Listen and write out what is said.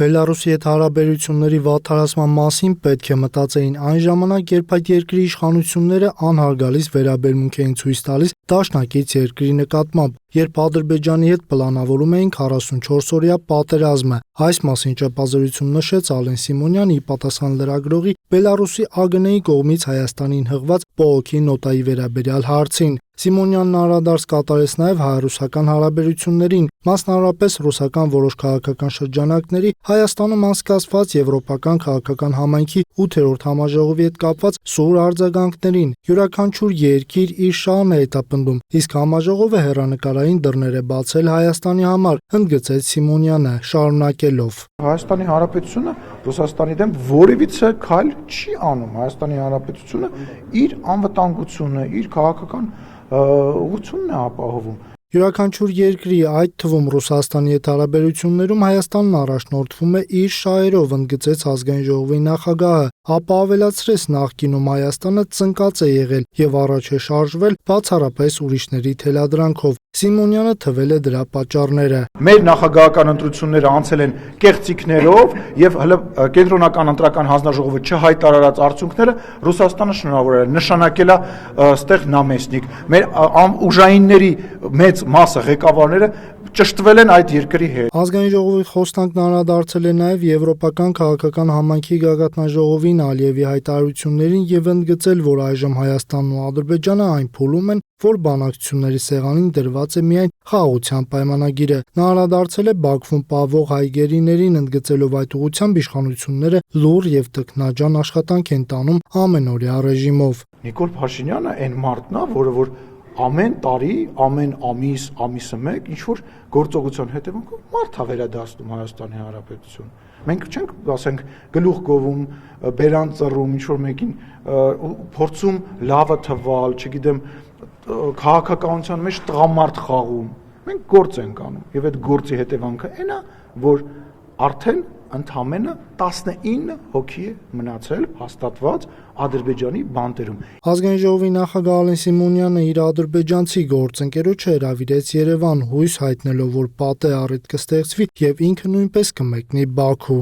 Բելարուսի հետ հարաբերությունների վատթարացման մասին պետք է մտածեին այն ժամանակ, երբ այդ երկրի իշխանությունները անհարգալից վերաբերմունք էին ցույց տալիս դաշնակից երկրի նկատմամբ, երբ Ադրբեջանի հետ պլանավորում էին 44-օրյա պատերազմը։ Այս մասին ճեպազրույցում նշեց Ալեն Սիմոնյանը ի պատասխան լրագրողի Բելարուսի ԱԳՆ-ի կողմից Հայաստանին հղված բողոքի նոտայի վերաբերյալ հարցին։ Սիմոնյանն անդրադարձ կատարեց նաև հայ-ռուսական հարաբերություններին, մասնավորապես ռուսական որոշ քաղաքական շրջանակների Հայաստանում անցկացված Եվրոպական քաղաքական համայնքի 8-րդ համաժողովի հետ կապված սուր արձագանքներին։ Յուրաքանչյուր երկիր իր շահն է հետապնդում, իսկ համաժողովը հեռանկարային դռներ է բացել Հայաստանի համար, ընդգծեց Սիմոնյանը, շարունակելով. Հայաստանի Հանրապետությունը Ռուսաստանի դեմ որևիցե քայլ չի անում։ Հայաստանի Հանրապետությունը իր անվտանգությունը, իր քաղաքական ուղղությունն է ապահովում։ Յուրաքանչյուր երկրի, այդ թվում Ռուսաստանի հետ հարաբերություններում Հայաստանն առաջնորդվում է իր շահերով, ընդգծեց ազգային ժողովի նախագահը, ապա ավելացրեց նախկինում Հայաստանը ծնկած է եղել եւ առաջ է շարժվել բացառապես ուրիշների թելադրանքով։ Սիմոնյանը թվել է դրա պատճառները. Մեր նախագահական ընտրությունները անցել են կեղծիքներով եւ հələ կենտրոնական ընտրական հանձնաժողովը չհայտարարած արդյունքները Ռուսաստանը շնորհավորել է, նշանակել է ստեղ նամեսնիկ։ Մեր ուժայինների մեծ մասը ղեկավարները ճշտվել են այդ երկրի հետ։ Ազգային ժողովի խոսնակն անդրադարձել է նաև Եվրոպական քաղաքական համայնքի գագաթնաժողովին Ալիևի հայտարարություններին եւ ընդգծել, որ այժմ Հայաստանն ու Ադրբեջանը այն փուլում են, որ բանակցությունների սեղանին դրված է միայն խաղաղության պայմանագիրը։ Նա անդրադարձել է Բաքվում պահվող հայ գերիներին, ընդգծելով այդ ուղղությամբ իշխանությունները լուռ եւ տքնաջան աշխատանք են տանում ամենօրյա ռեժիմով։ Նիկոլ Փաշինյանը այն մարդն է, որը ամեն տարի, ամեն ամիսը մեկ ինչ որ գործողության հետևանքով մարդ է վերադասնում Հայաստանի Հանրապետություն։ Մենք չենք, ասենք, գլուխ գովում, բերան ծռում, ինչ որ մեկին փորձում լավը թվալ, չգիտեմ, քաղաքականության մեջ տղամարդ խաղում։ Մենք գործ ենք անում եւ այդ գործի հետևանքը այն է, որ արդեն ընդամենը 19 հոգի է մնացել հաստատված Ադրբեջանի բանտերում։ Ազգային ժողովի նախագահ Ալեն Սիմոնյանը իր ադրբեջանցի գործընկերոջը հրավիրեց Երևան, հույս հայտնելով, որ պատե առիթ կստեղծվի եւ ինքը նույնպես կմեկնի Բաքու։